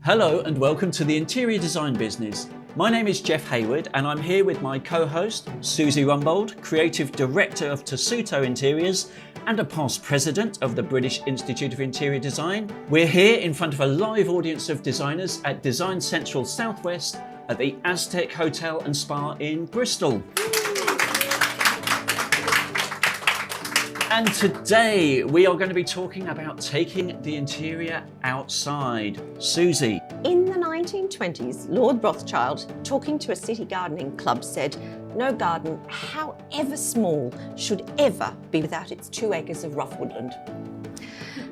Hello and welcome to the Interior Design Business. My name is Jeff Hayward and I'm here with my co-host Susie Rumbold, Creative Director of Tessuto Interiors and a past president of the British Institute of Interior Design. We're here in front of a live audience of designers at Design Central Southwest at the Aztec Hotel and Spa in Bristol. And today we are going to be talking about taking the interior outside. Susie. In the 1920s, Lord Rothschild, talking to a city gardening club, said, "No garden, however small, should ever be without its 2 acres of rough woodland."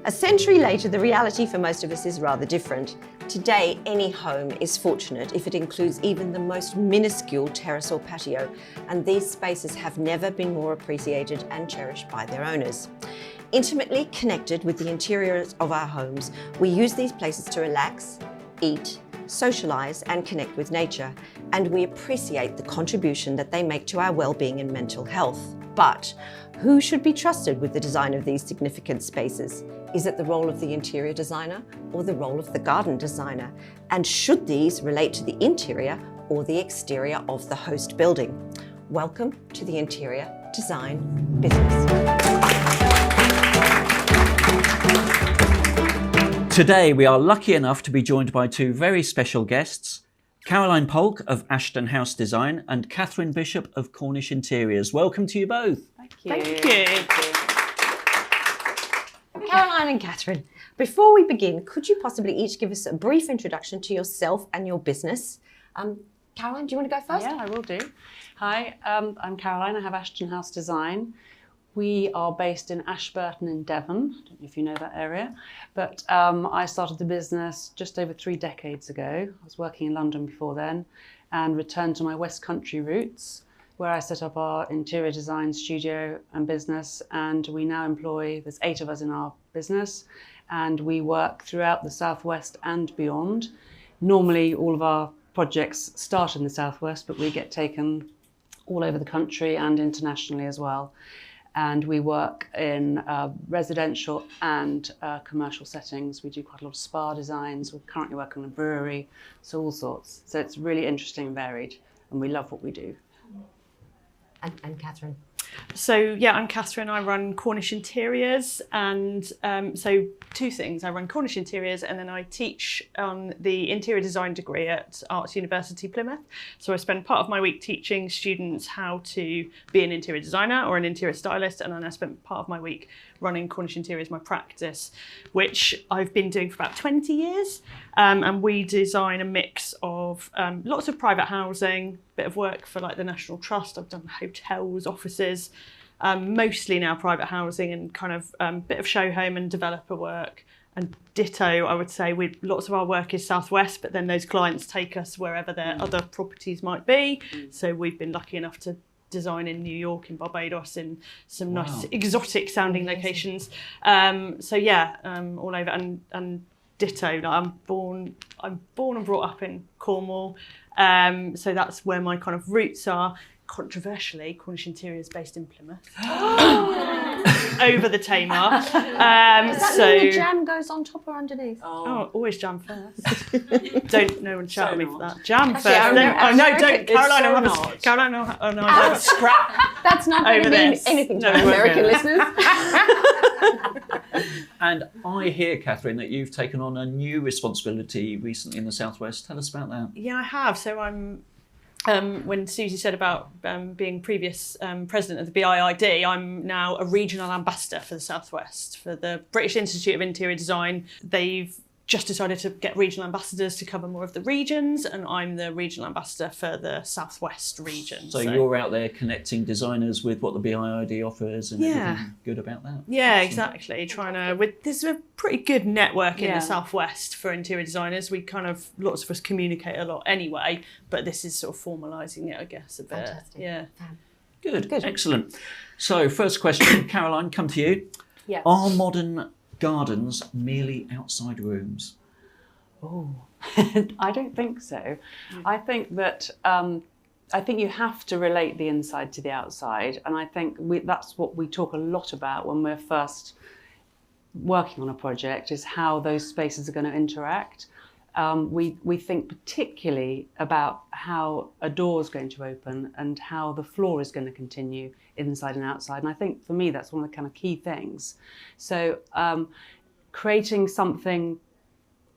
A century later, the reality for most of us is rather different. Today, any home is fortunate if it includes even the most minuscule terrace or patio, and these spaces have never been more appreciated and cherished by their owners. Intimately connected with the interiors of our homes, we use these places to relax, eat, socialise and connect with nature, and we appreciate the contribution that they make to our well-being and mental health. But who should be trusted with the design of these significant spaces? Is it the role of the interior designer or the role of the garden designer? And should these relate to the interior or the exterior of the host building? Welcome to the Interior Design Business. Today we are lucky enough to be joined by 2 very special guests, Caroline Palk of Ashton House Design and Cathryn Bishop of Cornish Interiors. Welcome to you both. Thank you. Thank you. Caroline and Cathryn, before we begin, could you possibly each give us a brief introduction to yourself and your business? Caroline, do you want to go first? Yeah, I will do. Hi, I'm Caroline. I have Ashton House Design. We are based in Ashburton in Devon. I don't know if you know that area, but I started the business just over 3 decades ago. I was working in London before then and returned to my West Country roots, where I set up our interior design studio and business, and we now employ, there's 8 of us in our business, and we work throughout the Southwest and beyond. Normally all of our projects start in the Southwest, but we get taken all over the country and internationally as well. And we work in residential and commercial settings. We do quite a lot of spa designs. We're currently working on a brewery, so all sorts. So it's really interesting and varied, and we love what we do. And Cathryn. So yeah, I'm Cathryn. I run Cornish Interiors, and so 2 things. I run Cornish Interiors, and then I teach on the interior design degree at Arts University Plymouth. So I spend part of my week teaching students how to be an interior designer or an interior stylist, and then I spend part of my week running Cornish Interiors, my practice, which I've been doing for about 20 years. And we design a mix of lots of private housing, bit of work for like the National Trust. I've done hotels, offices, mostly now private housing, and kind of bit of show home and developer work. And ditto, I would say, lots of our work is Southwest, but then those clients take us wherever their other properties might be. So we've been lucky enough to design in New York, in Barbados, in some nice exotic sounding locations. So yeah, all over, and ditto. Like I'm born and brought up in Cornwall, so that's where my kind of roots are. Controversially, Cornish Interiors based in Plymouth, over the Tamar. Does that mean the jam goes on top or underneath? Oh, always jam first. Don't no one shout at me for that. Jam first. Actually, Don't. Caroline, no. Scrap. That's not going to mean anything to our American listeners. And I hear, Cathryn, that you've taken on a new responsibility recently in the Southwest. Tell us about that. Yeah, I have. So I'm. When Susie said about being previous president of the BIID, I'm now a regional ambassador for the Southwest, for the British Institute of Interior Design. They've just decided to get regional ambassadors to cover more of the regions, and I'm the regional ambassador for the Southwest region. So you're out there connecting designers with what the BIID offers and everything good about that? Yeah, exactly. There's a pretty good network in the Southwest for interior designers. Lots of us communicate a lot anyway, but this is sort of formalising it, I guess, a bit. Fantastic. Yeah. Good, excellent. So first question, Caroline, come to you. Yes. Are modern gardens merely outside rooms? Oh, I don't think so. I think that you have to relate the inside to the outside, and I think that's what we talk a lot about when we're first working on a project, is how those spaces are going to interact. we think particularly about how a door is going to open and how the floor is going to continue inside and outside. And I think for me, that's one of the kind of key things. So creating something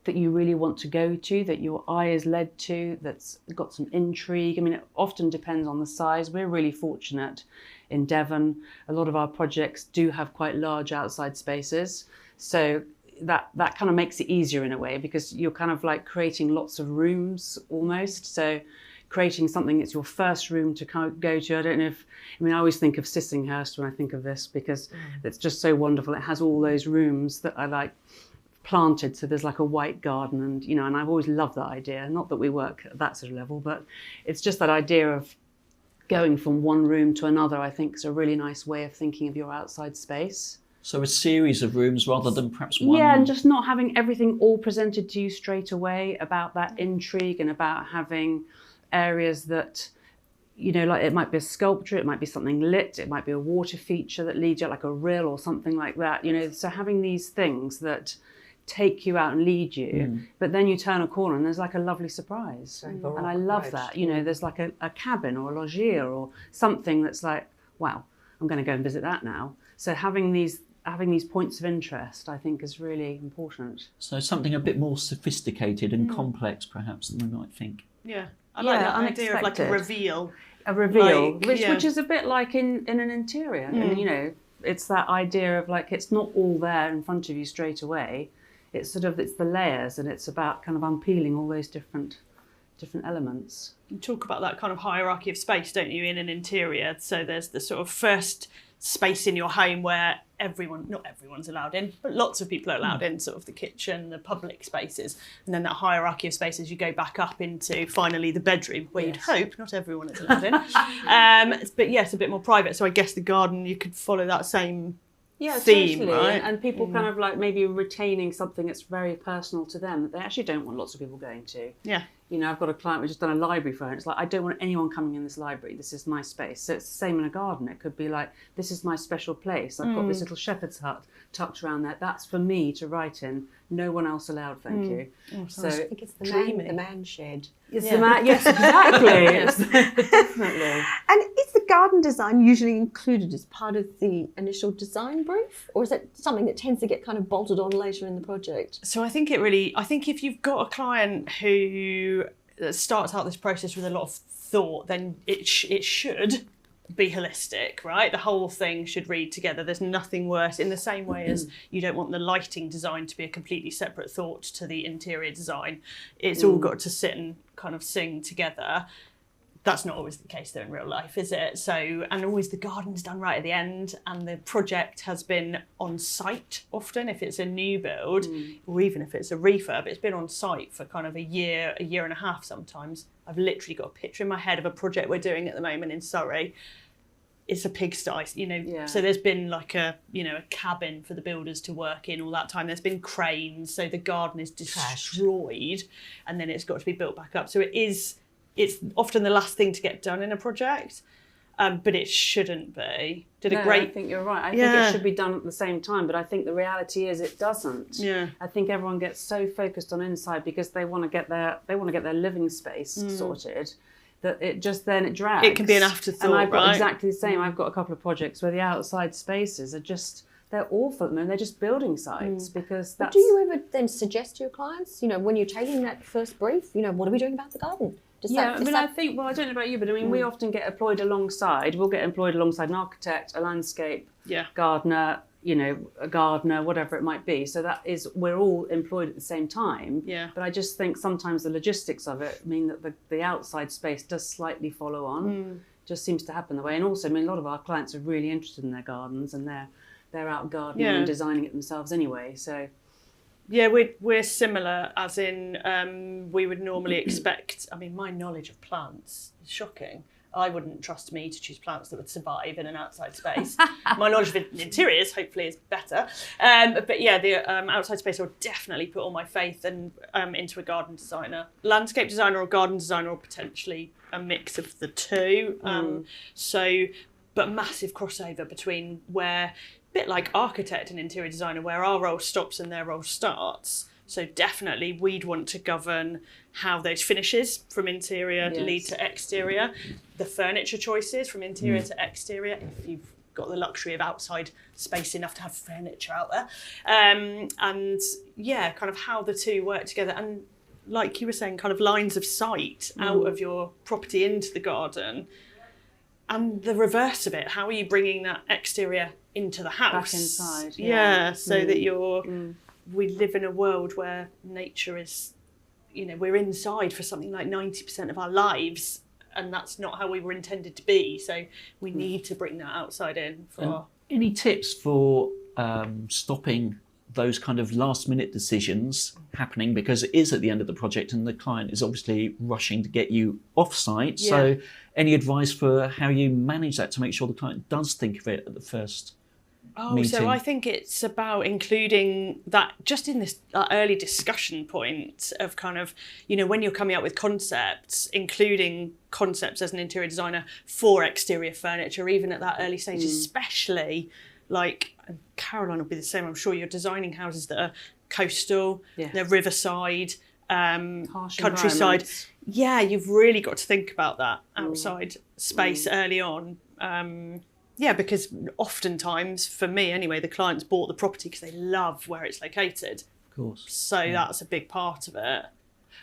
that you really want to go to, that your eye is led to, that's got some intrigue. I mean, it often depends on the size. We're really fortunate in Devon. A lot of our projects do have quite large outside spaces. So that kind of makes it easier in a way, because you're kind of like creating lots of rooms almost. So creating something that's your first room to kind of go to. I always think of Sissinghurst when I think of this, because it's just so wonderful. It has all those rooms that are like planted, so there's like a white garden, and I've always loved that idea. Not that we work at that sort of level, but it's just that idea of going from one room to another, I think, is a really nice way of thinking of your outside space. So a series of rooms rather than perhaps one. Yeah, and just not having everything all presented to you straight away, about that intrigue and about having areas that, like it might be a sculpture, it might be something lit, it might be a water feature that leads you, like a rill or something like that. So having these things that take you out and lead you, but then you turn a corner and there's like a lovely surprise. And I love that. There's like a cabin or a loggia or something that's like, wow, I'm going to go and visit that now. So having these points of interest, I think, is really important. So something a bit more sophisticated and complex, perhaps, than we might think. Yeah, I like that idea of like a reveal. A reveal, which is a bit like in an interior. And, it's that idea of like, it's not all there in front of you straight away. It's the layers, and it's about kind of unpeeling all those different elements. You talk about that kind of hierarchy of space, don't you, in an interior? So there's the sort of first space in your home where not everyone's allowed in, but lots of people are allowed in, sort of the kitchen, the public spaces. And then that hierarchy of spaces, you go back up into finally the bedroom, where you'd hope not everyone is allowed in. But yes, a bit more private. So I guess the garden, you could follow that same theme, totally. Right? And people kind of like maybe retaining something that's very personal to them that they actually don't want lots of people going to. Yeah. I've got a client who's just done a library for her. It's like, I don't want anyone coming in this library. This is my space. So it's the same in a garden. It could be like, this is my special place. I've got this little shepherd's hut tucked around there. That's for me to write in. No one else allowed, thank you. Oh, so I think it's the man shed. It's the man, yes, exactly. Definitely. And is the garden design usually included as part of the initial design brief, or is it something that tends to get kind of bolted on later in the project? So I think if you've got a client who starts out this process with a lot of thought, then it should be holistic, right? The whole thing should read together. There's nothing worse, in the same way as you don't want the lighting design to be a completely separate thought to the interior design. It's all got to sit and kind of sing together. That's not always the case though in real life, is it? So, and always the garden's done right at the end, and the project has been on site often if it's a new build, or even if it's a refurb, it's been on site for kind of a year and a half sometimes. I've literally got a picture in my head of a project we're doing at the moment in Surrey. It's a pigsty, so there's been like a cabin for the builders to work in all that time. There's been cranes, so the garden is destroyed, and then it's got to be built back up. So it's often the last thing to get done in a project, but it shouldn't be. I think you're right. I think it should be done at the same time, but I think the reality is it doesn't. Yeah. I think everyone gets so focused on inside because they want to get their living space sorted, that it drags. It can be an afterthought, and I've got right? exactly the same. I've got a couple of projects where the outside spaces are they're awful. I mean, they're just building sites because that's... But do you ever then suggest to your clients, when you're taking that first brief, what are we doing about the garden? I don't know about you, but we often get employed alongside. We'll get employed alongside an architect, a landscape gardener, a gardener, whatever it might be. So we're all employed at the same time. Yeah. But I just think sometimes the logistics of it mean that the outside space does slightly follow on. Just seems to happen that way. And also, a lot of our clients are really interested in their gardens, and they're out gardening and designing it themselves anyway. So. Yeah, we're similar, as in we would normally expect... my knowledge of plants is shocking. I wouldn't trust me to choose plants that would survive in an outside space. My knowledge of interiors, hopefully, is better. But yeah, the outside space, I would definitely put all my faith into a garden designer. Landscape designer or garden designer, or potentially a mix of the two. But massive crossover between where... bit like architect and interior designer, where our role stops and their role starts, So definitely we'd want to govern how those finishes from interior lead to exterior, the furniture choices from interior to exterior, if you've got the luxury of outside space enough to have furniture out there. And yeah, kind of how the two work together. And like you were saying, kind of lines of sight out of your property into the garden. And the reverse of it, how are you bringing that exterior into the house? Back inside. Yeah, so that we live in a world where nature is, you know, we're inside for something like 90% of our lives, and that's not how we were intended to be. So we need to bring that outside in. Any tips for stopping those kind of last minute decisions happening, because it is at the end of the project and the client is obviously rushing to get you off site. So any advice for how you manage that to make sure the client does think of it at the first meeting? So I think it's about including that just in this early discussion point of kind of, you know, when you're coming up with concepts, including concepts as an interior designer for exterior furniture, even at that early stage, especially like, and Caroline will be the same, I'm sure, you're designing houses that are coastal, they're riverside, countryside. Yeah, you've really got to think about that outside space early on. Yeah, because oftentimes, for me anyway, the clients bought the property because they love where it's located. Of course. So that's a big part of it.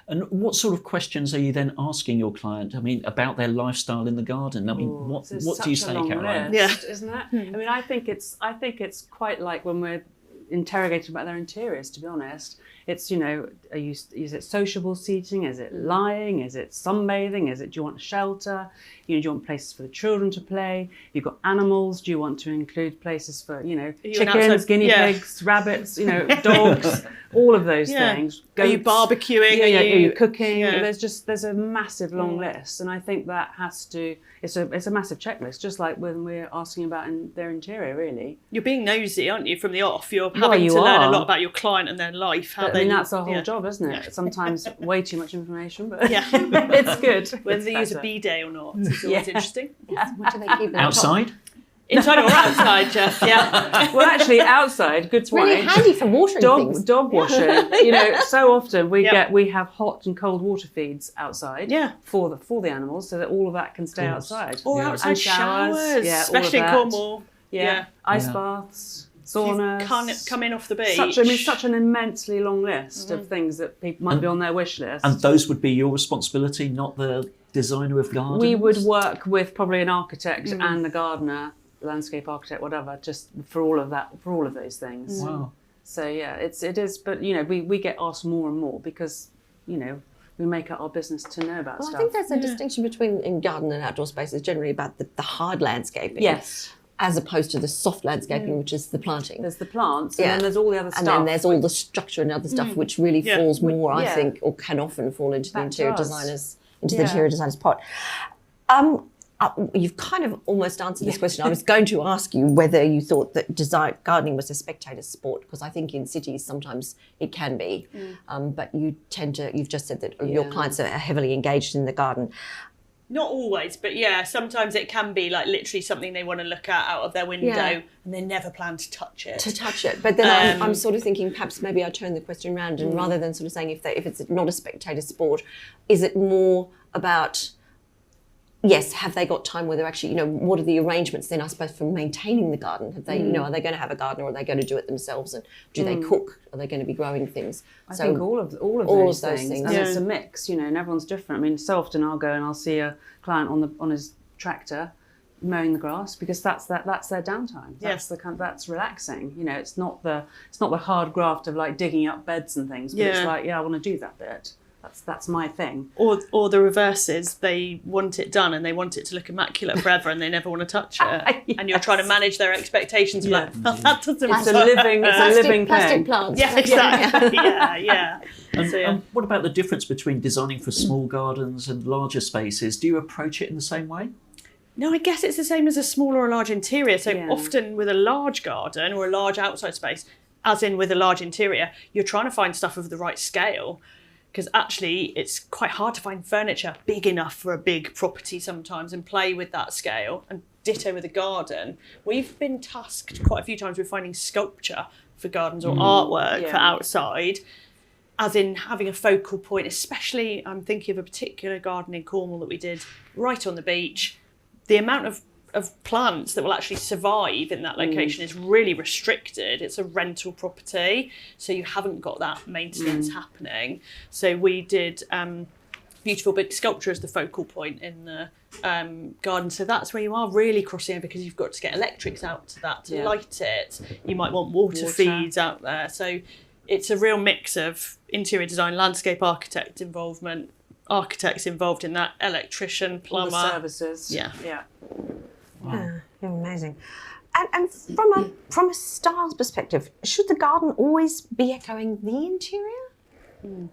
And what sort of questions are you then asking your client? I mean, about their lifestyle in the garden. I mean, what do you say, Caroline? Isn't it? I mean, I think it's quite like when we're interrogated about their interiors, to be honest. It's, you know, is it sociable seating? Is it lying? Is it sunbathing? Do you want shelter? You know, do you want places for the children to play? You've got animals. Do you want to include places for, you know, chickens, guinea pigs, rabbits, you know, dogs, all of those things. Goats. Are you barbecuing? Are you cooking? Yeah. There's a massive long list, and I think that it's a massive checklist, just like when we're asking about their interior, really. You're being nosy, aren't you, from the off? You're having to learn a lot about your client and their life. I mean, that's our whole job, isn't it? Sometimes way too much information, but it's good. Whether they use a bidet or not is always interesting. What do they keep Outside? Inside or outside, Jeff? Yeah. Well, actually, outside, good point. Really handy for watering things. Dog washing. You know, so often we have hot and cold water feeds outside. For the animals, so that all of that can stay outside. Or outside and showers, especially in Cornwall. Ice baths. Saunas. You can't come in off the beach. Such an immensely long list of things that people might be on their wish list. And those would be your responsibility, not the designer of gardens? We would work with probably an architect and a gardener, landscape architect, whatever, just for all of those things. Wow. So yeah, it is. But you know, we get asked more and more because, you know, we make it our business to know about stuff. I think there's a distinction between in garden and outdoor spaces generally about the hard landscaping. Yes. As opposed to the soft landscaping, which is the planting. There's the plants, and then there's all the other stuff. And then there's all the structure and other stuff, which really falls more, I think, or can often fall into the interior designer's pot. You've kind of almost answered this question. I was going to ask you whether you thought that gardening was a spectator sport, because I think in cities sometimes it can be, but you've just said that your clients are heavily engaged in the garden. Not always, but sometimes it can be like literally something they want to look at out of their window and they never plan to touch it. But then I'm sort of thinking perhaps maybe I turn the question around and rather than sort of saying if it's not a spectator sport, is it more about, yes, have they got time where they're actually, you know, what are the arrangements then, I suppose, for maintaining the garden? Have they, you know, are they going to have a gardener or are they going to do it themselves? And do they cook? Are they going to be growing things? I think all of those things. And it's a mix, you know, and everyone's different. I mean, so often I'll go and I'll see a client on his tractor mowing the grass because that's their downtime. That's relaxing. You know, it's not the hard graft of like digging up beds and things, but it's like, I want to do that bit. That's my thing. Or the reverse is they want it done and they want it to look immaculate forever and they never want to touch it. Yes. And you're trying to manage their expectations. Like, that doesn't it's a living plastic thing. Plants. Yeah, exactly. yeah. And what about the difference between designing for small gardens and larger spaces? Do you approach it in the same way? No, I guess it's the same as a small or a large interior. So often with a large garden or a large outside space, as in with a large interior, you're trying to find stuff of the right scale. Because actually it's quite hard to find furniture big enough for a big property sometimes and play with that scale, and ditto with a garden. We've been tasked quite a few times with finding sculpture for gardens or artwork for outside. as in having a focal point, especially I'm thinking of a particular garden in Cornwall that we did right on the beach. The amount of plants that will actually survive in that location is really restricted. It's a rental property, so you haven't got that maintenance happening. So we did beautiful big sculpture as the focal point in the garden. So that's where you are really crossing over, because you've got to get electrics out to that to light it. You might want water feeds out there. So it's a real mix of interior design, landscape architect involvement, architects involved in that, electrician, plumber. All the services. Yeah. Yeah, amazing. And from a styles perspective, should the garden always be echoing the interior?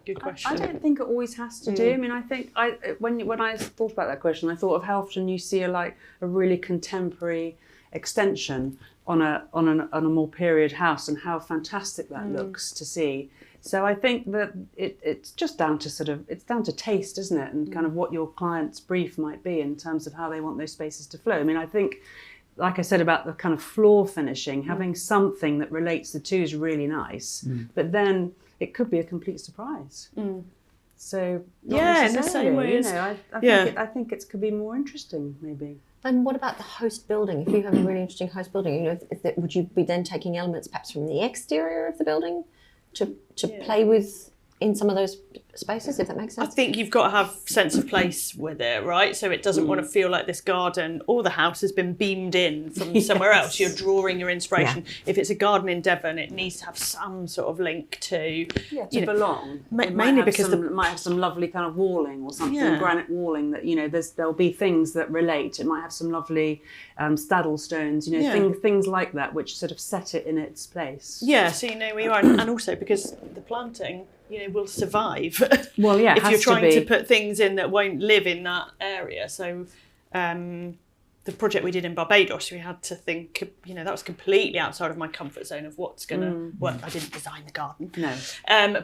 Good question. I don't think it always has to do. I mean, I think when I thought about that question, I thought of how often you see a really contemporary extension on a more period house, and how fantastic that looks to see. So I think that it's just down to taste, isn't it? And kind of what your client's brief might be in terms of how they want those spaces to flow. I mean, I think, like I said about the kind of floor finishing, having something that relates the two is really nice. But then it could be a complete surprise. So in the same way, I think it could be more interesting, maybe. And what about the host building? If you have a really interesting host building, would you be then taking elements perhaps from the exterior of the building to play with in some of those spaces, if that makes sense? I think you've got to have sense of place with it, right? So it doesn't want to feel like this garden or the house has been beamed in from somewhere else. You're drawing your inspiration. If it's a garden in Devon, it needs to have some sort of link to belong. Mainly because it might have some lovely kind of walling or something, granite walling that, there'll be things that relate. It might have some lovely saddle stones, things like that, which sort of set it in its place. Yeah, so you know where you are, and also because the planting, will survive. Well, yeah, if you're trying to put things in that won't live in that area. So the project we did in Barbados, we had to think, that was completely outside of my comfort zone of what's going to work. I didn't design the garden. No.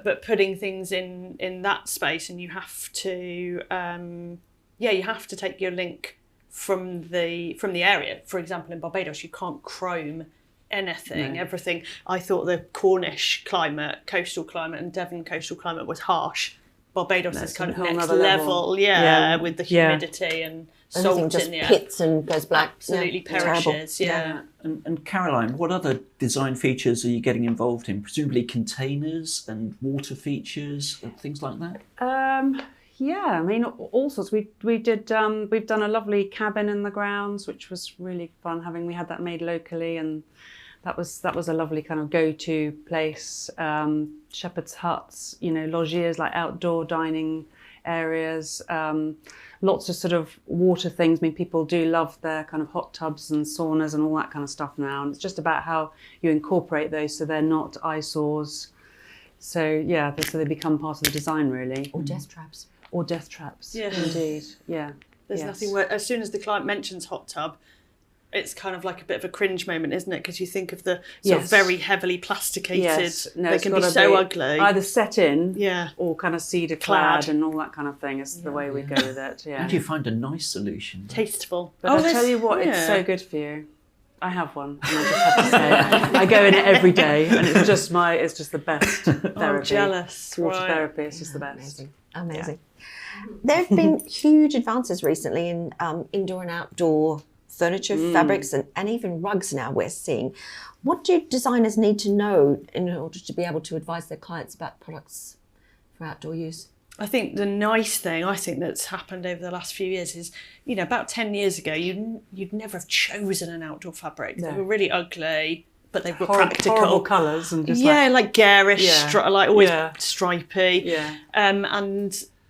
But putting things in that space, and you have to, you have to take your link from the area. For example, in Barbados, you can't chrome anything, everything. I thought the Cornish climate, coastal climate, and Devon coastal climate was harsh. Barbados is kind of next level, with the humidity and salt just in the air. pits and goes black. Absolutely perishes. And Caroline, what other design features are you getting involved in? Presumably containers and water features and things like that. I mean, all sorts. We've done a lovely cabin in the grounds, which was really fun. We had that made locally, and that was a lovely kind of go-to place. Shepherd's huts, logiers, like outdoor dining areas. Lots of sort of water things. I mean, people do love their kind of hot tubs and saunas and all that kind of stuff now. And it's just about how you incorporate those so they're not eyesores. So so they become part of the design, really. Or death traps. Or death traps, indeed. Yeah. There's nothing where, as soon as the client mentions hot tub, it's kind of like a bit of a cringe moment, isn't it? Because you think of the sort of very heavily plasticated, they can be so ugly. Either set in or kind of cedar clad and all that kind of thing is the way we go with it. Yeah. How do you find a nice solution? Tasteful. But I'll tell you what, it's so good for you. I have one, and I just have to say, I go in it every day, and it's just the best therapy. I'm jealous. Water therapy, it's just the best. Amazing. There have been huge advances recently in indoor and outdoor furniture, fabrics, and even rugs now we're seeing. What do designers need to know in order to be able to advise their clients about products for outdoor use? I think the nice thing that's happened over the last few years is, about 10 years ago, you'd never have chosen an outdoor fabric. No. They were really ugly, but they were practical. Horrible colours and just like garish, always stripy. Yeah.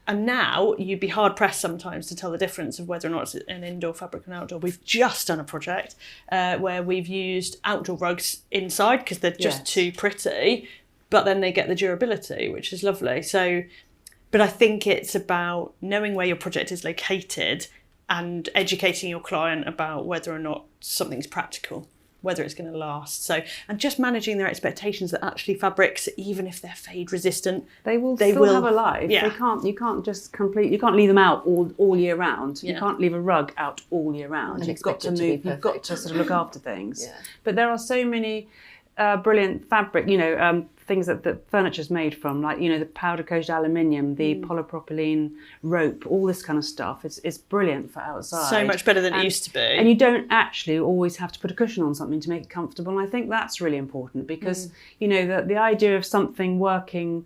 And now you'd be hard pressed sometimes to tell the difference of whether or not it's an indoor fabric and outdoor. We've just done a project where we've used outdoor rugs inside because they're just too pretty, but then they get the durability, which is lovely. So, but I think it's about knowing where your project is located and educating your client about whether or not something's practical, whether it's going to last. So, and just managing their expectations that actually fabrics, even if they're fade resistant, they will have a life. Yeah. You can't leave them out all year round. You can't leave a rug out all year round. You've got to move. You've got to sort of look after things. Yeah. But there are so many brilliant fabric, things that the furniture's made from, like, you know, the powder coated aluminium, the polypropylene rope, all this kind of stuff. It's brilliant for outside. So much better than it used to be. And you don't actually always have to put a cushion on something to make it comfortable. And I think that's really important because, you know, the idea of something working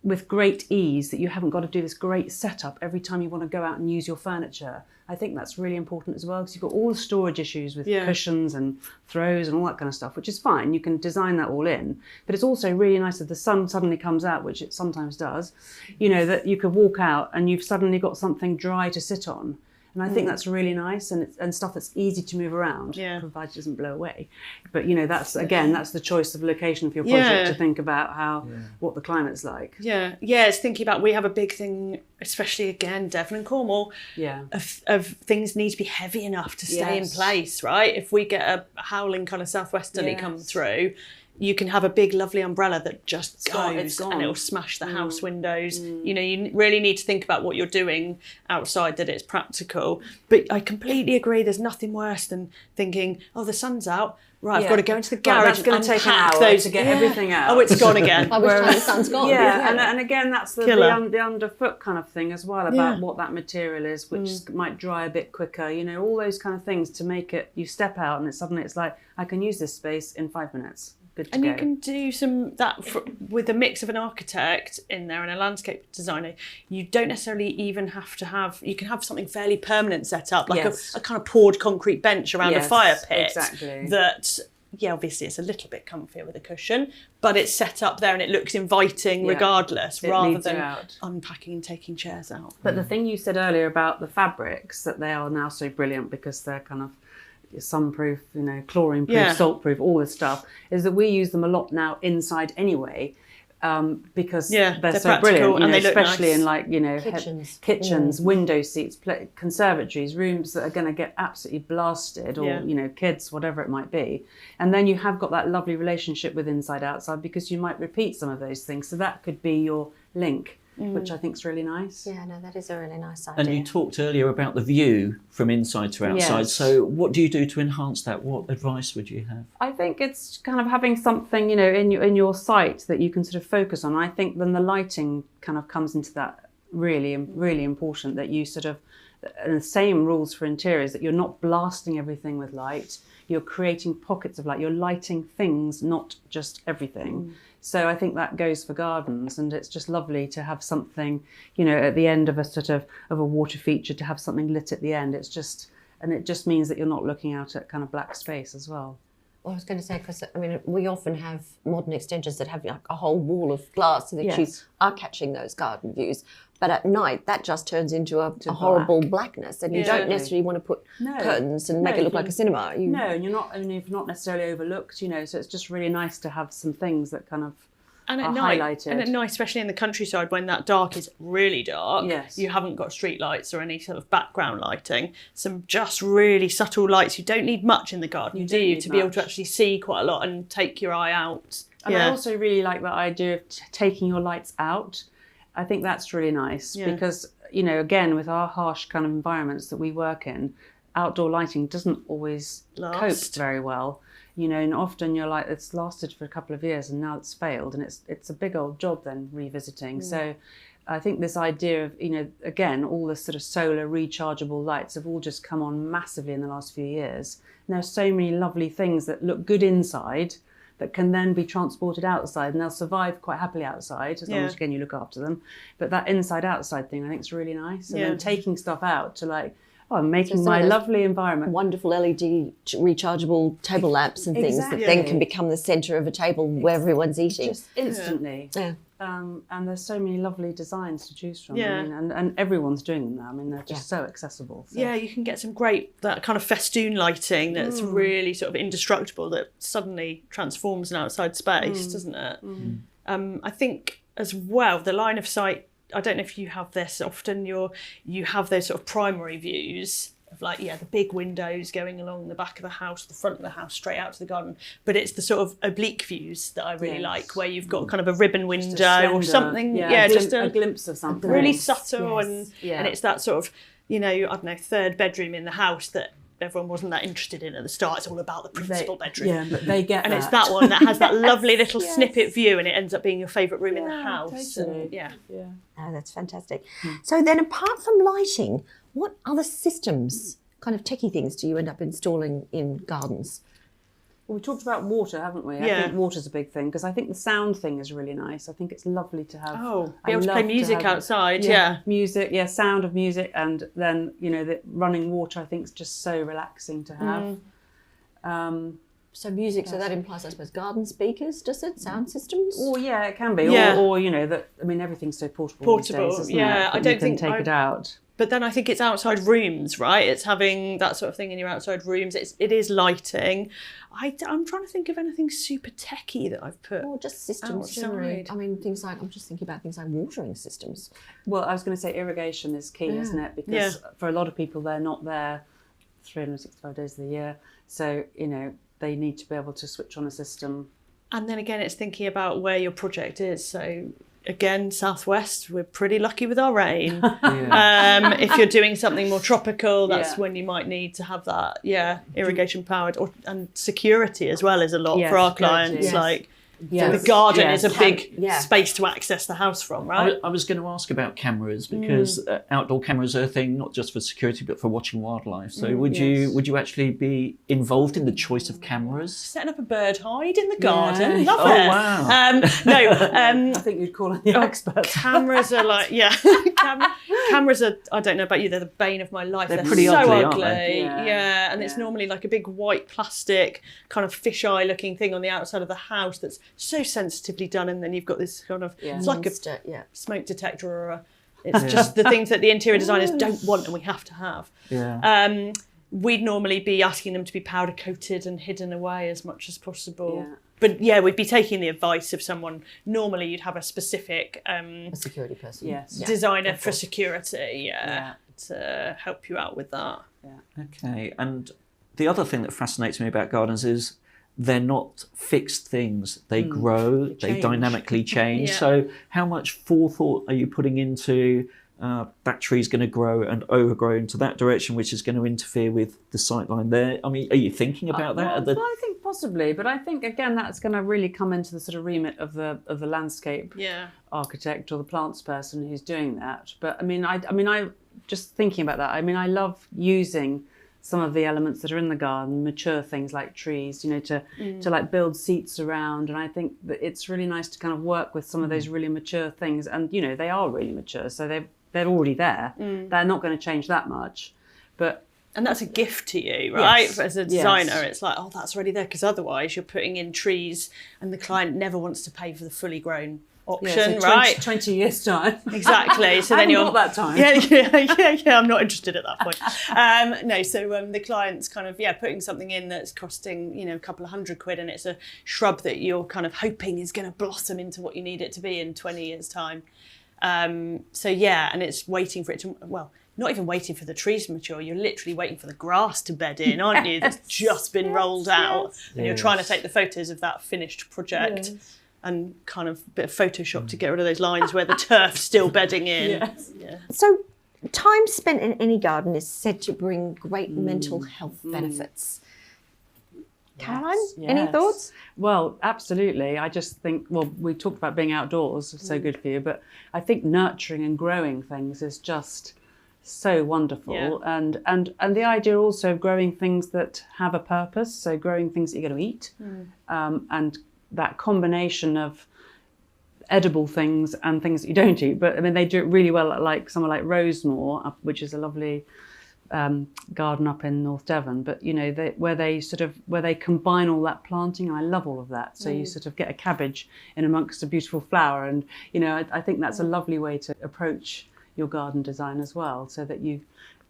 with great ease, that you haven't got to do this great setup every time you want to go out and use your furniture. I think that's really important as well, because you've got all the storage issues with cushions and throws and all that kind of stuff, which is fine. You can design that all in. But it's also really nice if the sun suddenly comes out, which it sometimes does, you know, that you could walk out and you've suddenly got something dry to sit on. And I think that's really nice, and stuff that's easy to move around, provided it doesn't blow away. But, you know, that's the choice of location for your project, to think about what the climate's like. Yeah, it's thinking about, we have a big thing, especially again, Devon and Cornwall, of things need to be heavy enough to stay in place, right? If we get a howling kind of southwesterly come through, you can have a big lovely umbrella that just goes and it'll smash the house windows. You know, you really need to think about what you're doing outside, that it's practical. But I completely agree, there's nothing worse than thinking, oh, the sun's out, right, I've got to go into the garage that's going to take an hour to get everything out. Oh, it's gone again. By which time the sun's gone. And again, that's the underfoot kind of thing as well, about what that material is, which might dry a bit quicker, you know, all those kind of things to make it, you step out and it's like, I can use this space in 5 minutes. And you can do with a mix of an architect in there and a landscape designer. You don't necessarily even have to have, you can have something fairly permanent set up, like a kind of poured concrete bench around a fire pit. Exactly. That, obviously it's a little bit comfier with a cushion, but it's set up there and it looks inviting regardless, rather than unpacking and taking chairs out. But the thing you said earlier about the fabrics, that they are now so brilliant because they're kind of sunproof, you know, chlorine-proof, salt-proof, all this stuff, is that we use them a lot now inside anyway, because they're so brilliant, you know, they especially nice. In, like, you know, kitchens, window seats, conservatories, rooms that are going to get absolutely blasted, or you know, kids, whatever it might be. And then you have got that lovely relationship with inside outside, because you might repeat some of those things, so that could be your link, which I think is really nice. Yeah, no, that is a really nice idea. And you talked earlier about the view from inside to outside. So what do you do to enhance that? What advice would you have? I think it's kind of having something, you know, in your site that you can sort of focus on. I think then the lighting kind of comes into that, really important, that you sort of, and the same rules for interiors, that you're not blasting everything with light. You're creating pockets of light. You're lighting things, not just everything. So I think that goes for gardens, and it's just lovely to have something, you know, at the end of a sort of a water feature, to have something lit at the end. It's just, and it just means that you're not looking out at kind of black space as well. Well, I was going to say, because I mean, we often have modern extensions that have like a whole wall of glass, so that you are catching those garden views. But at night, that just turns into a horrible blackness, and you don't necessarily want to put curtains and make it look like a cinema. No, and you've not necessarily overlooked, you know. So it's just really nice to have some things that kind of are highlighted. And at night, especially in the countryside, when that dark is really dark, you haven't got street lights or any sort of background lighting. Some just really subtle lights. You don't need much in the garden, do you, to be able to actually see quite a lot and take your eye out. And I also really like that idea of taking your lights out. I think that's really nice because, you know, again, with our harsh kind of environments that we work in, outdoor lighting doesn't always cope very well. You know, and often you're like, it's lasted for a couple of years and now it's failed, and it's a big old job then revisiting. So I think this idea of, you know, again, all the sort of solar rechargeable lights have all just come on massively in the last few years. And there's so many lovely things that look good inside that can then be transported outside, and they'll survive quite happily outside, as long as, again, you look after them. But that inside-outside thing, I think, is really nice. And then taking stuff out to, like, I'm making my lovely environment. Wonderful LED rechargeable table lamps and things that then can become the centre of a table where everyone's eating. Just instantly. Yeah. And there's so many lovely designs to choose from. I mean, and everyone's doing them now. I mean, they're just so accessible. So. Yeah, you can get some great, that kind of festoon lighting that's really sort of indestructible, that suddenly transforms an outside space, doesn't it? I think as well, the line of sight, I don't know if you have this, often you have those sort of primary views of, like, the big windows going along the back of the house, the front of the house, straight out to the garden. But it's the sort of oblique views that I really like, where you've got kind of a ribbon window or something. Just a glimpse of something. Really subtle, and it's that sort of, you know, I don't know, third bedroom in the house that everyone wasn't that interested in at the start. It's all about the principal bedroom. Yeah, but they get and that. it's that one that has that lovely little snippet view, and it ends up being your favourite room in the house. Totally. And, yeah. Oh, that's fantastic. So then, apart from lighting, what other systems, kind of techie things, do you end up installing in gardens? Well, we talked about water, haven't we? I Yeah. think water's a big thing because I think the sound thing is really nice. I think it's lovely to have. Be able to play music outside. Music, sound of music, and then the running water. I think is just so relaxing to have. So music, so that implies, I suppose, garden speakers, does it? Sound systems? Well, yeah, it can be. Yeah. Or everything's so portable these days, isn't it? I That don't you can think take it out. But then I think it's outside rooms, right? It's having that sort of thing in your outside rooms. It is lighting. I'm trying to think of anything super techie that I've put. Or just systems generally. outside. I mean, things like, I'm just thinking about things like watering systems. Well, I was going to say irrigation is key, isn't it? Because for a lot of people, they're not there 365 days of the year. So, they need to be able to switch on a system. And then again, it's thinking about where your project is. So again, southwest, we're pretty lucky with our rain. If you're doing something more tropical, that's when you might need to have that, irrigation powered, and security as well is a lot for our clients. Yes. Like Yes. the garden Yes. is a big space to access the house from, right? I was going to ask about cameras because outdoor cameras are a thing not just for security but for watching wildlife. So would you actually be involved in the choice of cameras? Setting up a bird hide in the garden, Yeah. love Oh, it. wow. I think you'd call on the experts. Cameras are like, cameras are, I don't know about you, they're the bane of my life. They're They're pretty so ugly, ugly. aren't they? Yeah, and it's normally like a big white plastic kind of fisheye looking thing on the outside of the house that's so sensitively done, and then you've got this kind of, it's like Monster, a smoke detector or it's just the things that the interior designers don't want and we have to have. Yeah. We'd normally be asking them to be powder coated and hidden away as much as possible. Yeah. But we'd be taking the advice of someone. Normally, you'd have a specific a security person. Yes. designer for security, to help you out with that. Okay. And the other thing that fascinates me about gardens is they're not fixed things. They grow, they change. dynamically change. Yeah. So how much forethought are you putting into that tree's going to grow and overgrow into that direction, which is going to interfere with the sightline there? I mean, are you thinking about that? Well, I think possibly, but I think again that's going to really come into the sort of remit of the landscape architect or the plants person who's doing that. But I just thinking about that. I mean, I love using some of the elements that are in the garden, mature things like trees, to like build seats around. And I think that it's really nice to kind of work with some of those really mature things. And, they are really mature. So they're already there. They're not going to change that much. And that's a gift to you, right? Yes. As a designer, it's like, oh, that's already there. Because otherwise you're putting in trees and the client never wants to pay for the fully grown option, so right? 20 years time. Exactly. So then you're got that time. Yeah. I'm not interested at that point. No. So the client's kind of putting something in that's costing a couple of £100, and it's a shrub that you're kind of hoping is going to blossom into what you need it to be in 20 years' time. And it's waiting for it to not even waiting for the trees to mature. You're literally waiting for the grass to bed in, aren't you? That's just been rolled out, and you're trying to take the photos of that finished project. And kind of a bit of Photoshop to get rid of those lines where the turf's still bedding in. So time spent in any garden is said to bring great mental health benefits. Caroline, any thoughts? Well, absolutely. I just think, we talked about being outdoors, so good for you, but I think nurturing and growing things is just so wonderful. And the idea also of growing things that have a purpose, so growing things that you're going to eat, and that combination of edible things and things that you don't eat. But I mean, they do it really well at like somewhere like Rosemore, which is a lovely garden up in North Devon. But where they combine all that planting, and I love all of that. So you sort of get a cabbage in amongst a beautiful flower, and I think that's a lovely way to approach your garden design as well, so that you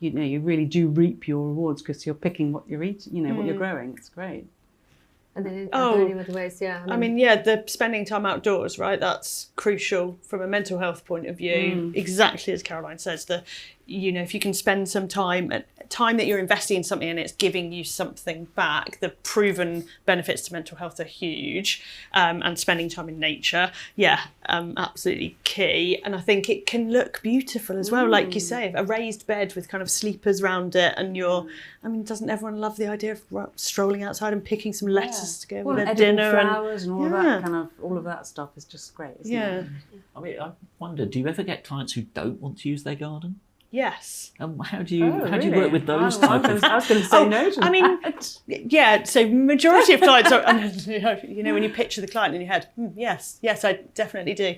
really do reap your rewards because you're picking what you're eating, what you're growing. It's great. And then are there any other ways? The spending time outdoors, right? That's crucial from a mental health point of view. Exactly as Caroline says, you know, if you can spend some time that you're investing in something and it's giving you something back, the proven benefits to mental health are huge, and spending time in nature, absolutely key. And I think it can look beautiful as well, like you say, a raised bed with kind of sleepers around it, and doesn't everyone love the idea of strolling outside and picking some lettuce to go with their dinner, flowers and all of that kind of, all of that stuff is just great, isn't it? I mean, I wonder, do you ever get clients who don't want to use their garden? Yes. How do you work with those type of? I was going to say no to that. So majority of clients are, you know, when you picture the client in your head, yes, I definitely do.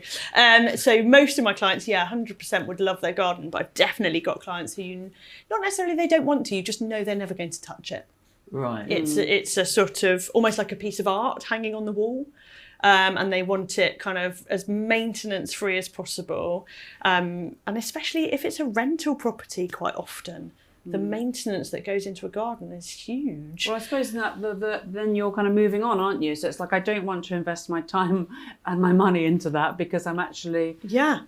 So most of my clients, 100% would love their garden, but I've definitely got clients who, not necessarily they don't want to, you just know they're never going to touch it. Right. It's a sort of almost like a piece of art hanging on the wall. And they want it kind of as maintenance free as possible. And especially if it's a rental property, quite often, the maintenance that goes into a garden is huge. Well, I suppose then you're kind of moving on, aren't you? So it's like, I don't want to invest my time and my money into that because I'm actually,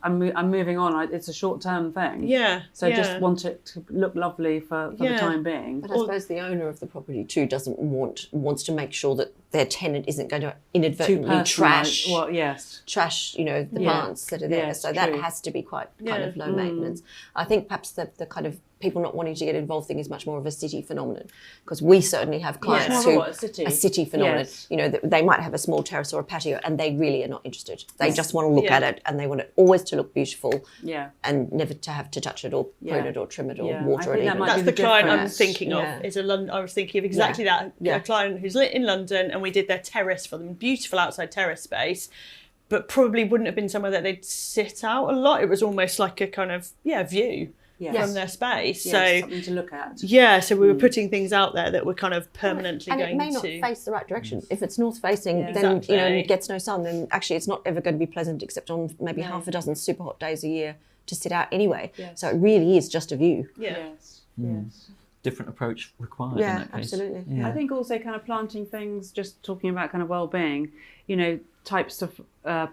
I'm moving on. It's a short-term thing. Yeah. So I just want it to look lovely for the time being. But I suppose the owner of the property too wants to make sure that their tenant isn't going to inadvertently trash, you know, the plants that are there. Yes, so that has to be quite kind of low maintenance. I think perhaps the kind of people not wanting to get involved thing is much more of a city phenomenon, because we certainly have clients who a city phenomenon. Yes. You know, they might have a small terrace or a patio and they really are not interested. They just want to look at it and they want it always to look beautiful and never to have to touch it or prune it or trim it or water it. That's the client I'm thinking of. I was thinking of exactly that. A client who's in London, and we did their terrace for them, beautiful outside terrace space, but probably wouldn't have been somewhere that they'd sit out a lot. It was almost like a kind of view from their space. So something to look at. So we were putting things out there that were kind of permanently and going to... And it may not face the right direction. If it's north facing, then you know, and it gets no sun, then actually it's not ever going to be pleasant except on maybe half a dozen super hot days a year to sit out anyway. So it really is just a view. Yes. Different approach required in that case. Absolutely. Yeah. I think also kind of planting things, just talking about kind of well-being, you know, types of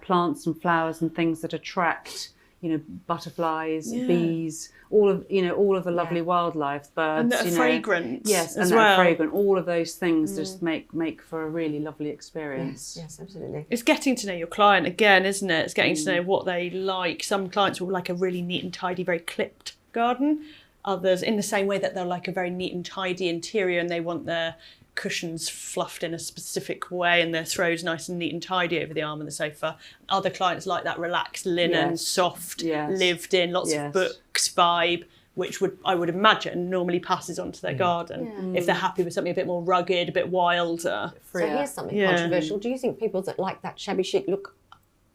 plants and flowers and things that attract, you know, butterflies, bees, all of the lovely wildlife, birds, and that are fragrant. Yes, and that are fragrant. All of those things just make for a really lovely experience. Yes, absolutely. It's getting to know your client again, isn't it? It's getting to know what they like. Some clients will like a really neat and tidy, very clipped garden. Others, in the same way that they'll like a very neat and tidy interior and they want their cushions fluffed in a specific way and their throws nice and neat and tidy over the arm of the sofa. Other clients like that relaxed linen, soft, lived in, lots of books vibe, which I would imagine normally passes onto their garden if they're happy with something a bit more rugged, a bit wilder. So here's something controversial. Do you think people that like that shabby chic look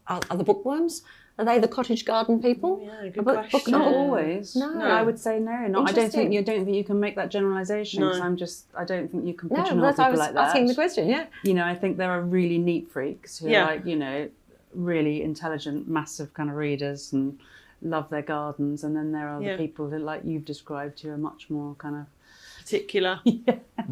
are the bookworms? Are they the cottage garden people? Yeah, good question. Not always. No, I would say no. I don't think you can make that generalisation. Because I don't think you can pigeonhole people like that. I was asking the question. Yeah. You know, I think there are really neat freaks who are like, you know, really intelligent, massive kind of readers and love their gardens, and then there are the people who, like you've described, who are much more kind of particular.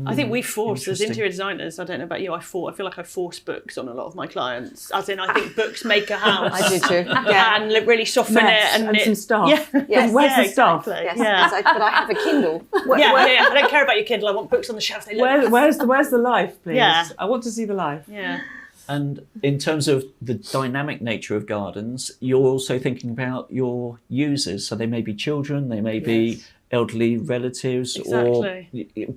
I think we force, as interior designers, I don't know about you, I feel like I force books on a lot of my clients. As in, I think books make a house. I do too. And really soften it. And some stuff. Yes. Where's the stuff? Yes. Yeah. But I have a Kindle. I don't care about your Kindle. I want books on the shelf. Where's the life, please? Yeah. I want to see the life. Yeah. And in terms of the dynamic nature of gardens, you're also thinking about your users. So they may be children, they may be elderly relatives, or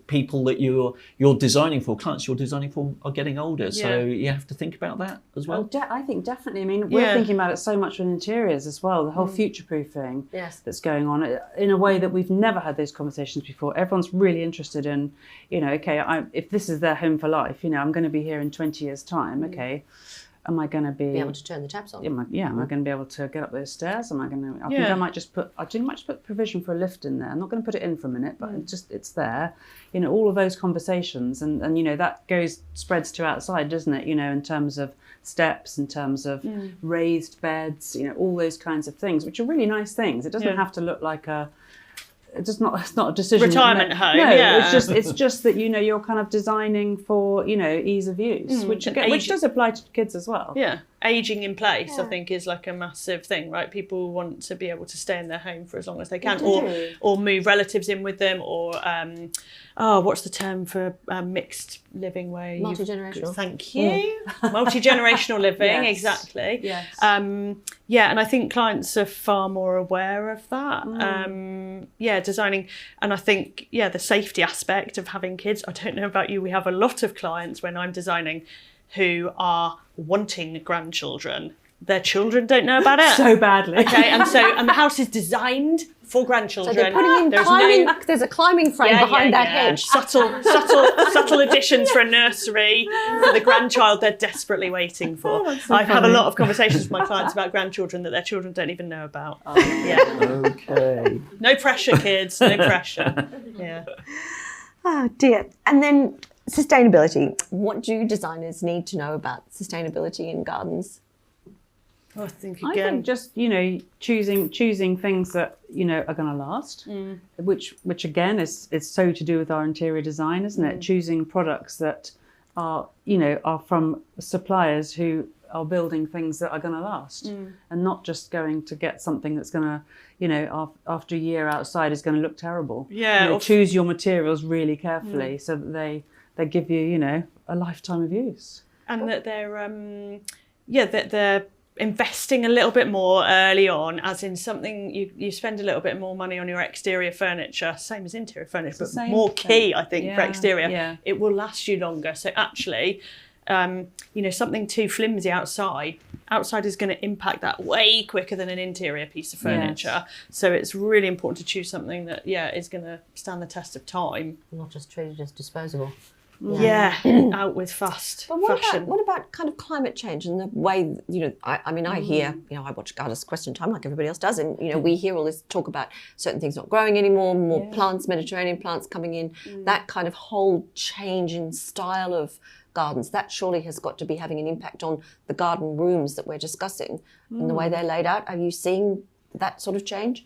people that you're designing for, clients you're designing for are getting older. So you have to think about that as well. I think definitely. I mean, we're thinking about it so much with interiors as well, the whole future-proofing that's going on in a way that we've never had those conversations before. Everyone's really interested in, you know, okay, if this is their home for life, you know, I'm going to be here in 20 years' time, okay. Am I going to be able to turn the taps on? Am I going to be able to get up those stairs? Am I going to? I think I might just put provision for a lift in there. I'm not going to put it in for a minute, but it's there. You know, all of those conversations, and you know that spreads to outside, doesn't it? You know, in terms of steps, in terms of raised beds, you know, all those kinds of things, which are really nice things. It doesn't have to look like a it's not a decision. Retirement home, No, yeah. it's just that you're kind of designing for ease of use, which does apply to kids as well. Yeah, aging in place, I think, is like a massive thing, right? People want to be able to stay in their home for as long as they can, or move relatives in with them, or what's the term for mixed living where you Multi-generational. Thank you. Multi-generational living, Yes. exactly. Yes. And I think clients are far more aware of that. Designing, and I think the safety aspect of having kids. I don't know about you, we have a lot of clients when I'm designing who are wanting grandchildren. Their children don't know about it So badly. Okay, and the house is designed for grandchildren. So they're putting in climbing. There's a climbing frame behind that hedge. Subtle additions for a nursery for the grandchild they're desperately waiting for. I have a lot of conversations with my clients about grandchildren that their children don't even know about. Okay. No pressure, kids. No pressure. Yeah. Oh dear. And then sustainability. What do designers need to know about sustainability in gardens? I think I think just choosing things that are going to last, which again is so to do with our interior design, isn't it? Choosing products that are from suppliers who are building things that are going to last, and not just going to get something that's going to after a year outside is going to look terrible. Choose your materials really carefully so that they give you a lifetime of use, and that they're investing a little bit more early on, as in something you spend a little bit more money on your exterior furniture, same as interior furniture, but more key, I think, for exterior. Yeah. It will last you longer. So actually, something too flimsy outside is going to impact that way quicker than an interior piece of furniture. Yes. So it's really important to choose something that is going to stand the test of time. Not just treated as disposable. Out with fast fashion. What about kind of climate change and the way, I hear, I watch Gardeners Question Time like everybody else does, and, we hear all this talk about certain things not growing anymore, more plants, Mediterranean plants coming in, that kind of whole change in style of gardens, that surely has got to be having an impact on the garden rooms that we're discussing and the way they're laid out. Are you seeing that sort of change?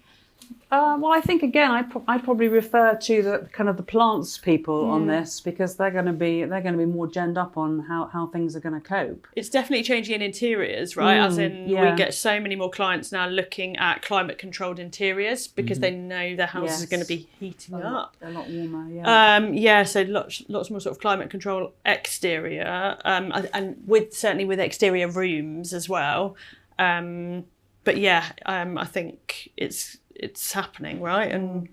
Well, I think again, I'd probably refer to the kind of the plants people on this, because they're going to be more genned up on how things are going to cope. It's definitely changing in interiors, right? As in, we get so many more clients now looking at climate controlled interiors because they know their houses are going to be heating up a lot warmer. So lots more sort of climate control exterior, and certainly with exterior rooms as well. I think it's happening, right? And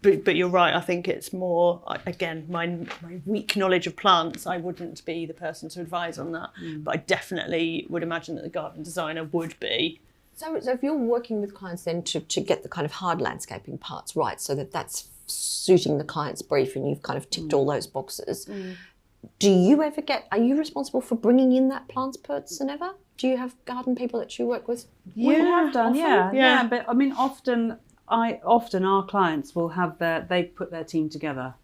but you're right. I think it's more, again, my weak knowledge of plants. I wouldn't be the person to advise on that, but I definitely would imagine that the garden designer would be. So if you're working with clients then to get the kind of hard landscaping parts right, so that's suiting the client's brief, and you've kind of ticked all those boxes. Do you ever are you responsible for bringing in that plants person ever? Do you have garden people that you work with? We have done, but I mean, often our clients will have they put their team together.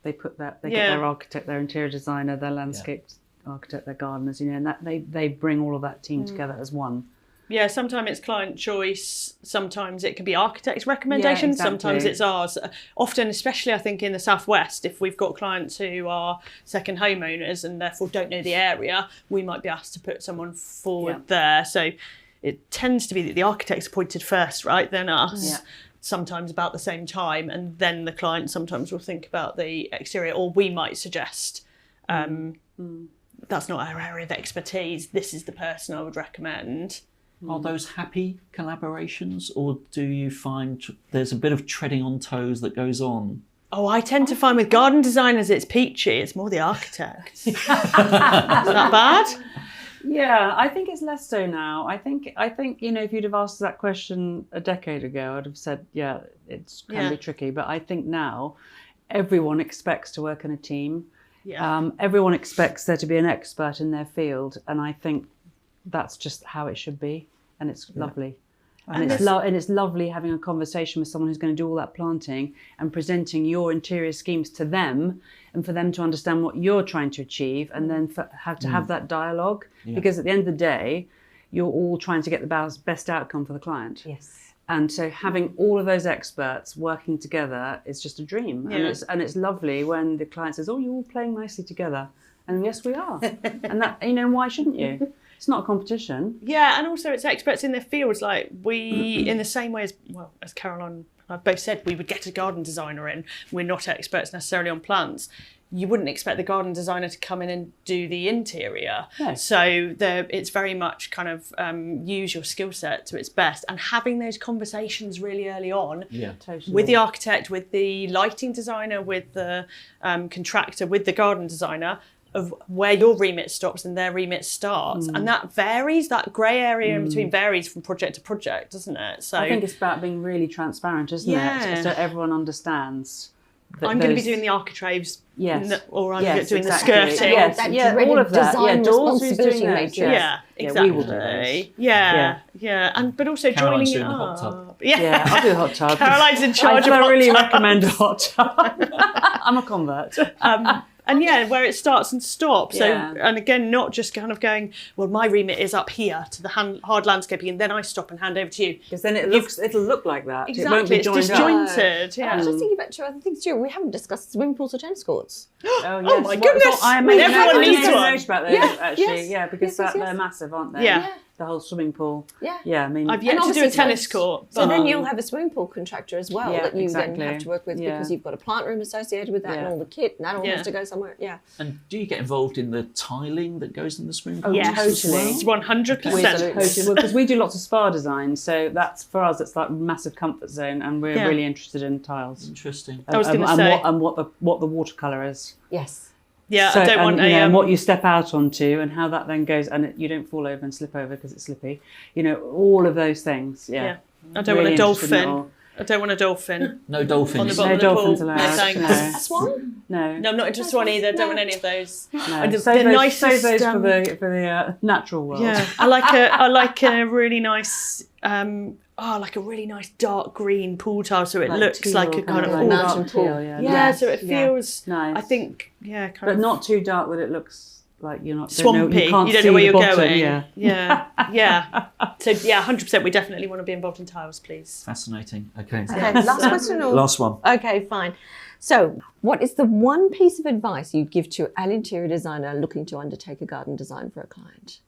They get their architect, their interior designer, their landscape architect, their gardeners, and that they bring all of that team together as one. Yeah, sometimes it's client choice, sometimes it can be architect's recommendations, sometimes it's ours. Often, especially I think in the southwest, if we've got clients who are second homeowners and therefore don't know the area, we might be asked to put someone forward there. So it tends to be that the architect's appointed first, right, then us. Sometimes about the same time, and then the client sometimes will think about the exterior, or we might suggest that's not our area of expertise, this is the person I would recommend. Are those happy collaborations, or do you find there's a bit of treading on toes that goes on? Oh, I tend to find with garden designers it's peachy, it's more the architect. Is that bad? Yeah, I think it's less so now. I think if you'd have asked that question a decade ago, I'd have said, it can be tricky. But I think now everyone expects to work in a team. Yeah. Everyone expects there to be an expert in their field, and I think that's just how it should be, and it's lovely. And it's lovely having a conversation with someone who's going to do all that planting and presenting your interior schemes to them, and for them to understand what you're trying to achieve, and then have that dialogue, because at the end of the day, you're all trying to get the best outcome for the client. Yes. And so having all of those experts working together is just a dream. Yeah. And it's lovely when the client says, oh, you're all playing nicely together. And yes, we are. And that, you know, why shouldn't you? It's not a competition. Yeah, and also it's experts in their fields. Like we, in the same way as Caroline and I both said, we would get a garden designer in. We're not experts necessarily on plants. You wouldn't expect the garden designer to come in and do the interior. No. So it's very much kind of use your skill set to its best, and having those conversations really early on Totally. with the architect, with the lighting designer, with the contractor, with the garden designer, of where your remit stops and their remit starts. And that varies, that grey area in between varies from project to project, doesn't it? So I think it's about being really transparent, isn't it? So everyone understands. I'm going to be doing the architraves, or I'm doing the skirting. Yes, all of that. Design Doors who's responsibility doing that. matrix. Yeah, exactly. We will do those. Yeah, and but also Caroline's joining it doing the hot up. tub. Yeah, I'll do a hot tub. Caroline's in charge of I hot really tubs. recommend a hot tub. I'm a convert. And where it starts and stops. So, Yeah. and again, not just kind of going, well, my remit is up here to the hard landscaping, and then I stop and hand over to you. Because then it'll look like that. Exactly, It won't be it's joined up. disjointed. I was just thinking about two other things too. We haven't discussed swimming pools or tennis courts. Oh, Oh my goodness! I made Everyone a needs one. note about those, actually. Yeah, because they're massive, aren't they? Yeah. The whole swimming pool. Yeah. Yeah, I mean... I've yet And to do a obviously tennis court. So then you'll have a swimming pool contractor as well that you then have to work with because you've got a plant room associated with that and all the kit, and that all has to go somewhere. Yeah. And do you get involved in the tiling that goes in the swimming pool? Yes, totally. it's 100%. Because we do lots of spa design, so that's, for us, it's like a massive comfort zone, and we're really interested in tiles. Interesting. I was going to say... And what the watercolour is. Yes. Yeah, So, I don't want and what you step out onto and how that then goes, and you don't fall over and slip over because it's slippy. You know, all of those things. Yeah. I don't want a dolphin. I don't want a dolphin. No dolphins. On the bottom No of the dolphins pool. allowed. No, thanks. No. A swan? No. No, I'm not interested in one either. Don't want any of those. No. The Save nicest, those for the natural world. Yeah, I like a really nice like a really nice dark green pool tile, so it Like looks teal, like a kind of like mountain dark pool. teal, yeah, so it feels nice. I think kind but of not too dark that it looks like you're not swampy. You can't you don't see know where the you're bottom, going. Yeah. Yeah. So 100%. We definitely want to be involved in tiles, please. Fascinating. Okay. Okay, last question or? Last one. Okay, fine. So, what is the one piece of advice you'd give to an interior designer looking to undertake a garden design for a client?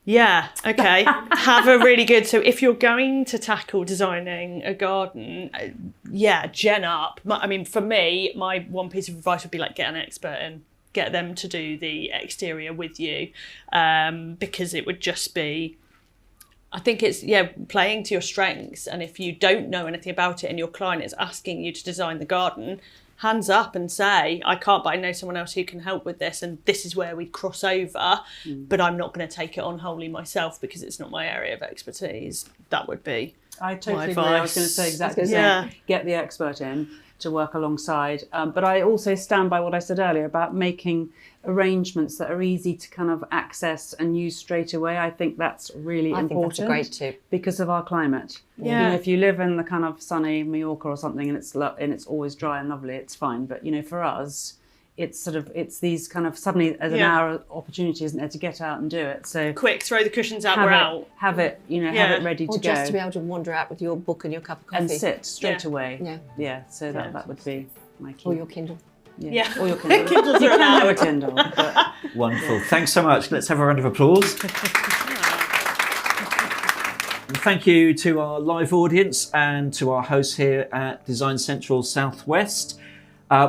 Yeah, okay. Have a really good... So if you're going to tackle designing a garden, gen up. I mean, for me, my one piece of advice would be like get an expert in. Get them to do the exterior with you because it would just be... I think it's, playing to your strengths. And if you don't know anything about it and your client is asking you to design the garden... hands up and say, I can't, but I know someone else who can help with this, and this is where we'd cross over, but I'm not going to take it on wholly myself because it's not my area of expertise. That would be I totally my agree. I was advice. going to say exactly the Yeah. same. Get the expert in to work alongside. But I also stand by what I said earlier about making arrangements that are easy to kind of access and use straight away. I think that's really important. I think that's a great tip. Because of our climate. Yeah. You know, if you live in the kind of sunny Mallorca or something and it's always dry and lovely, it's fine. But you know, for us, it's these kind of suddenly there's an hour opportunity, isn't there, to get out and do it. So quick, throw the cushions out, we're out. Have it ready to Or go. just to be able to wander out with your book and your cup of coffee. And sit straight away. Yeah. Yeah. So that would be my key. Or your Kindle. Yeah. Or your Kindle. Kindles You are can have a allowed. Kindle. But Wonderful. Thanks so much. Let's have a round of applause. And thank you to our live audience and to our hosts here at Design Central Southwest.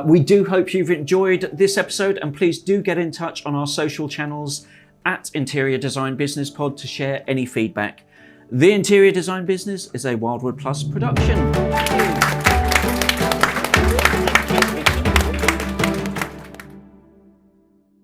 We do hope you've enjoyed this episode, and please do get in touch on our social channels at Interior Design Business Pod to share any feedback. The Interior Design Business is a Wildwood Plus production.